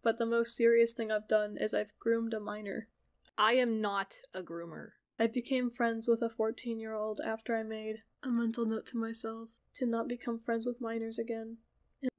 but the most serious thing I've done is I've groomed a minor. I am not a groomer. I became friends with a 14-year-old after I made a mental note to myself to not become friends with minors again.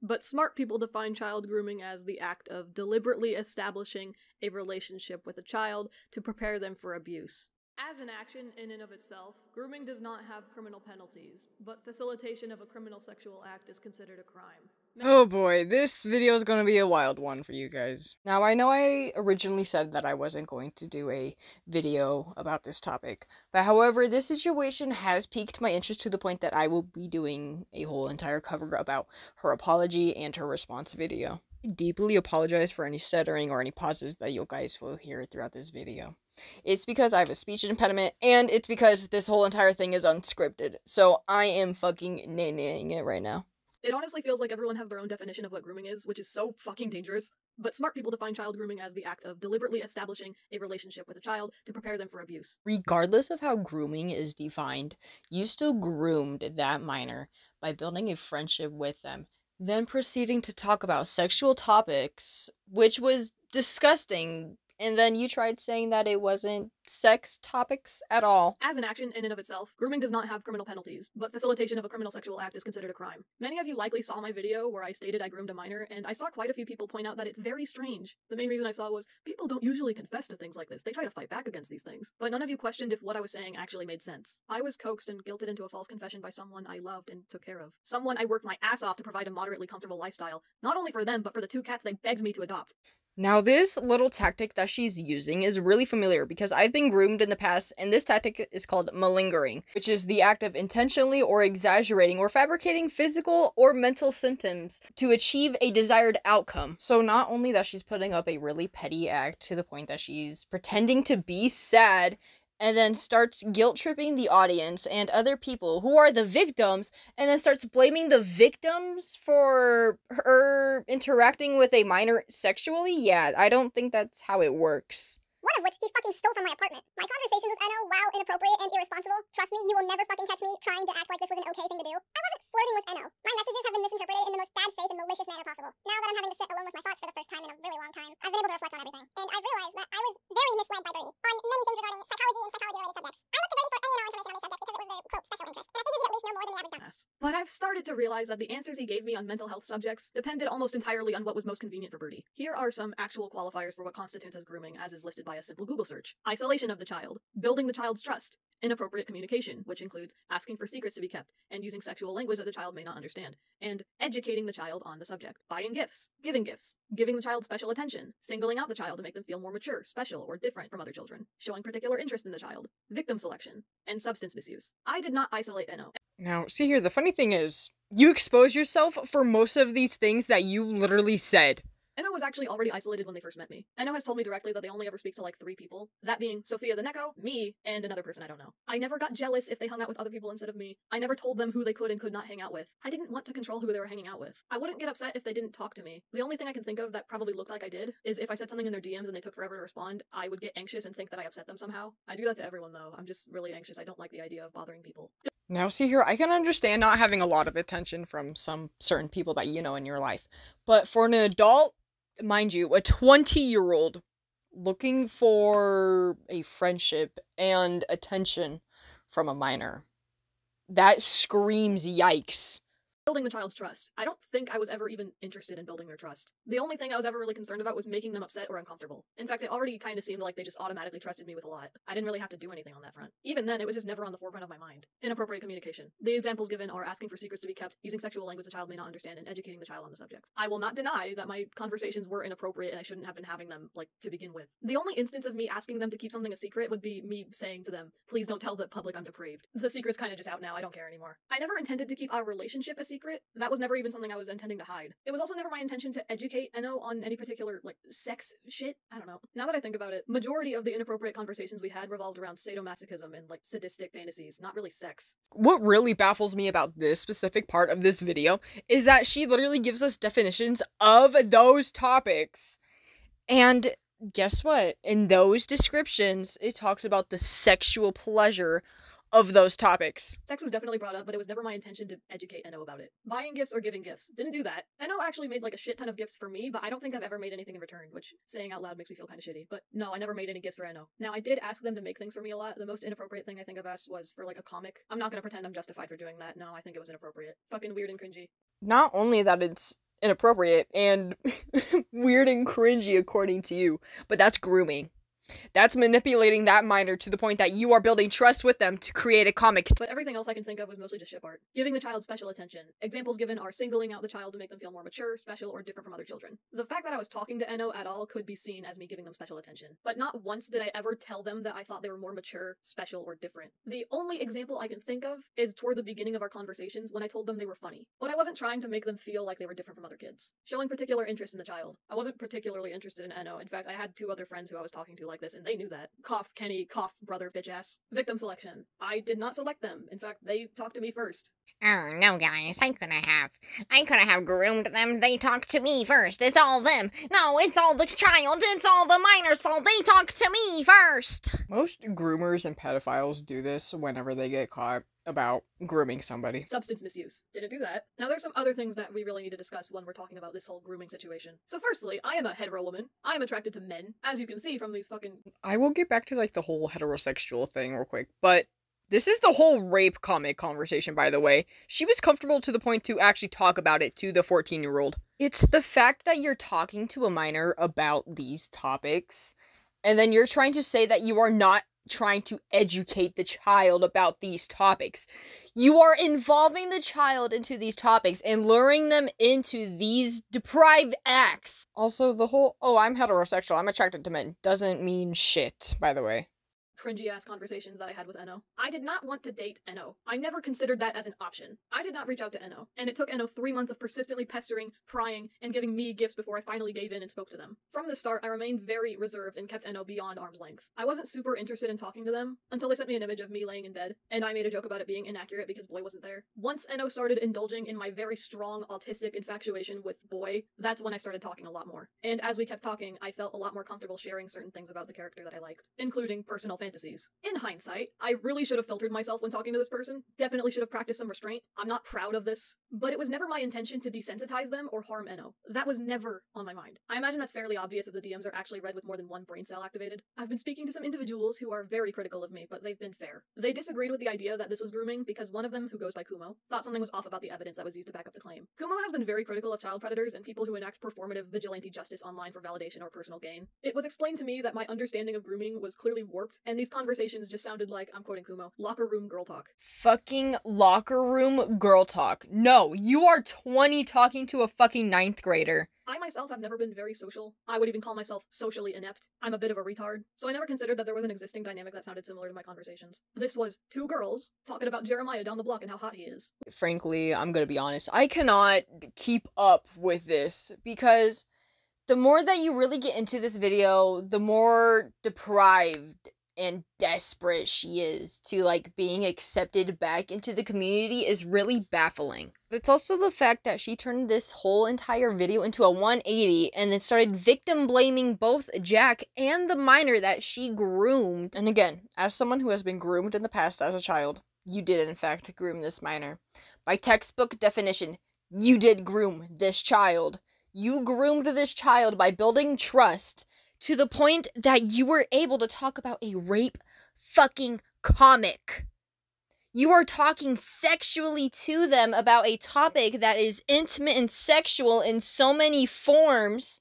But smart people define child grooming as the act of deliberately establishing a relationship with a child to prepare them for abuse. As an action in and of itself, grooming does not have criminal penalties, but facilitation of a criminal sexual act is considered a crime. Oh boy, this video is gonna be a wild one for you guys. Now, I know I originally said that I wasn't going to do a video about this topic, but however, this situation has piqued my interest to the point that I will be doing a whole entire cover about her apology and her response video. I deeply apologize for any stuttering or any pauses that you guys will hear throughout this video. It's because I have a speech impediment, and it's because this whole entire thing is unscripted, so I am fucking naying it right now. It honestly feels like everyone has their own definition of what grooming is, which is so fucking dangerous. But smart people define child grooming as the act of deliberately establishing a relationship with a child to prepare them for abuse. Regardless of how grooming is defined, you still groomed that minor by building a friendship with them, then proceeding to talk about sexual topics, which was disgusting. And then you tried saying that it wasn't sex topics at all. As an action in and of itself, grooming does not have criminal penalties, but facilitation of a criminal sexual act is considered a crime. Many of you likely saw my video where I stated I groomed a minor, and I saw quite a few people point out that it's very strange. The main reason I saw was, people don't usually confess to things like this, they try to fight back against these things. But none of you questioned if what I was saying actually made sense. I was coaxed and guilted into a false confession by someone I loved and took care of. Someone I worked my ass off to provide a moderately comfortable lifestyle, not only for them, but for the 2 cats they begged me to adopt. Now, this little tactic that she's using is really familiar because I've been groomed in the past, and this tactic is called malingering, which is the act of intentionally or exaggerating or fabricating physical or mental symptoms to achieve a desired outcome. So not only that she's putting up a really petty act to the point that she's pretending to be sad, and then starts guilt-tripping the audience and other people who are the victims, and then starts blaming the victims for her interacting with a minor sexually? Yeah, I don't think that's how it works. One of which he fucking stole from my apartment. My conversations with Enno, while inappropriate and irresponsible, trust me, you will never fucking catch me trying to act like this was an okay thing to do. I wasn't flirting with Enno. My messages have been misinterpreted in the most bad faith and malicious manner possible. Now that I'm having to sit alone with my thoughts for the first time in a really long time, I've been able to reflect on everything. And I've realized that I was very misled by Birdie on many things regarding psychology and psychology-related subjects. I looked to Birdie for any and all information on these subjects because it was their, quote, special interest. And I figured you'd at least know more than the average dumb. But I've started to realize that the answers he gave me on mental health subjects depended almost entirely on what was most convenient for Birdie. Here are some actual qualifiers for what constitutes as grooming, as is listed by a simple Google search. Isolation of the child, building the child's trust, inappropriate communication, which includes asking for secrets to be kept and using sexual language that the child may not understand, and educating the child on the subject, buying gifts, giving the child special attention, singling out the child to make them feel more mature, special, or different from other children, showing particular interest in the child, victim selection, and substance misuse. I did not isolate Enno. Now, see here, the funny thing is, you expose yourself for most of these things that you literally said. Enno was actually already isolated when they first met me. Enno has told me directly that they only ever speak to like 3 people, that being Sophia the Neko, me, and another person I don't know. I never got jealous if they hung out with other people instead of me. I never told them who they could and could not hang out with. I didn't want to control who they were hanging out with. I wouldn't get upset if they didn't talk to me. The only thing I can think of that probably looked like I did is if I said something in their DMs and they took forever to respond, I would get anxious and think that I upset them somehow. I do that to everyone though. I'm just really anxious. I don't like the idea of bothering people. Now, see here, I can understand not having a lot of attention from some certain people that you know in your life, but for an adult, mind you, a 20-year-old looking for a friendship and attention from a minor, that screams yikes. Building the child's trust. I don't think I was ever even interested in building their trust. The only thing I was ever really concerned about was making them upset or uncomfortable. In fact, it already kind of seemed like they just automatically trusted me with a lot. I didn't really have to do anything on that front. Even then, it was just never on the forefront of my mind. Inappropriate communication. The examples given are asking for secrets to be kept, using sexual language the child may not understand, and educating the child on the subject. I will not deny that my conversations were inappropriate and I shouldn't have been having them, like, to begin with. The only instance of me asking them to keep something a secret would be me saying to them, please don't tell the public I'm depraved. The secret's kind of just out now, I don't care anymore. I never intended to keep our relationship a secret. That was never even something I was intending to hide. It was also never my intention to educate Enno on any particular, like, sex shit. I don't know. Now that I think about it, majority of the inappropriate conversations we had revolved around sadomasochism and, like, sadistic fantasies, not really sex. What really baffles me about this specific part of this video is that she literally gives us definitions of those topics. And guess what? In those descriptions, it talks about the sexual pleasure of those topics. Sex was definitely brought up, but it was never my intention to educate Enno about it. Buying gifts or giving gifts. Didn't do that. Enno actually made like a shit ton of gifts for me, but I don't think I've ever made anything in return, which saying out loud makes me feel kind of shitty. But no, I never made any gifts for Enno. Now, I did ask them to make things for me a lot. The most inappropriate thing I think I've asked was for like a comic. I'm not gonna pretend I'm justified for doing that. No, I think it was inappropriate. Fucking weird and cringy. Not only that it's inappropriate and weird and cringy according to you, but that's grooming. That's manipulating that minor to the point that you are building trust with them to create a comic. But everything else I can think of was mostly just ship art. Giving the child special attention. Examples given are singling out the child to make them feel more mature, special, or different from other children. The fact that I was talking to Enno at all could be seen as me giving them special attention. But not once did I ever tell them that I thought they were more mature, special, or different. The only example I can think of is toward the beginning of our conversations when I told them they were funny. But I wasn't trying to make them feel like they were different from other kids. Showing particular interest in the child. I wasn't particularly interested in Enno. In fact, I had 2 other friends who I was talking to like this, and they knew that. Cough, Kenny, cough, brother, bitch ass. Victim selection. I did not select them. In fact, they talked to me first. Oh, no, guys, I couldn't have groomed them. They talked to me first. It's all them. No, it's all the child. It's all the minor's fault. They talked to me first. Most groomers and pedophiles do this whenever they get caught about grooming somebody. Substance misuse. Didn't do that. Now there's some other things that we really need to discuss when we're talking about this whole grooming situation. So firstly, I am a hetero woman. I am attracted to men, as you can see from these fucking... I will get back to like the whole heterosexual thing real quick, but this is the whole rape comic conversation, by the way. She was comfortable to the point to actually talk about it to the 14-year-old. It's the fact that you're talking to a minor about these topics, and then you're trying to say that you are not trying to educate the child about these topics. You are involving the child into these topics and luring them into these deprived acts. Also, the whole, oh, I'm heterosexual, I'm attracted to men, doesn't mean shit, by the way. Cringy-ass conversations that I had with Enno. I did not want to date Enno. I never considered that as an option. I did not reach out to Enno, and it took Enno 3 months of persistently pestering, prying, and giving me gifts before I finally gave in and spoke to them. From the start, I remained very reserved and kept Enno beyond arm's length. I wasn't super interested in talking to them until they sent me an image of me laying in bed, and I made a joke about it being inaccurate because Boy wasn't there. Once Enno started indulging in my very strong autistic infatuation with Boy, that's when I started talking a lot more. And as we kept talking, I felt a lot more comfortable sharing certain things about the character that I liked, including personal fantasies. In hindsight, I really should have filtered myself when talking to this person. Definitely should have practiced some restraint. I'm not proud of this, but it was never my intention to desensitize them or harm Enno. That was never on my mind. I imagine that's fairly obvious if the DMs are actually read with more than 1 brain cell activated. I've been speaking to some individuals who are very critical of me, but they've been fair. They disagreed with the idea that this was grooming because one of them, who goes by Kumo, thought something was off about the evidence that was used to back up the claim. Kumo has been very critical of child predators and people who enact performative vigilante justice online for validation or personal gain. It was explained to me that my understanding of grooming was clearly warped, and these conversations just sounded like, I'm quoting Kumo, locker room girl talk. Fucking locker room girl talk. No, you are 20 talking to a fucking 9th grader. I myself have never been very social. I would even call myself socially inept. I'm a bit of a retard, so I never considered that there was an existing dynamic that sounded similar to my conversations. This was 2 girls talking about Jeremiah down the block and how hot he is. Frankly, I'm gonna be honest, I cannot keep up with this because the more that you really get into this video, the more deprived and desperate she is to, like, being accepted back into the community is really baffling. But it's also the fact that she turned this whole entire video into a 180 and then started victim blaming both Jack and the minor that she groomed. And again, as someone who has been groomed in the past as a child, you did in fact groom this minor. By textbook definition, you did groom this child. You groomed this child by building trust to the point that you were able to talk about a rape fucking comic. You are talking sexually to them about a topic that is intimate and sexual in so many forms,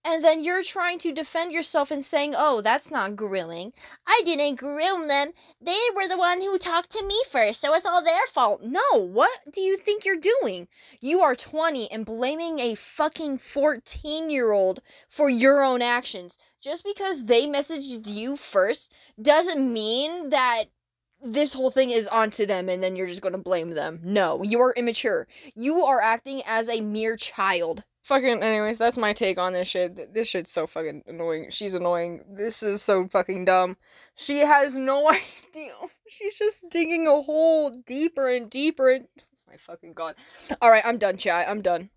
and then you're trying to defend yourself and saying, oh, that's not grooming. I didn't groom them. They were the one who talked to me first, so it's all their fault. No, what do you think you're doing? You are 20 and blaming a fucking 14-year-old for your own actions. Just because they messaged you first doesn't mean that this whole thing is onto them and then you're just going to blame them. No, you are immature. You are acting as a mere child. Fucking, anyways, that's my take on this shit. This shit's so fucking annoying. She's annoying. This is so fucking dumb. She has no idea. She's just digging a hole deeper and deeper. My fucking god. Alright, I'm done, chat. I'm done.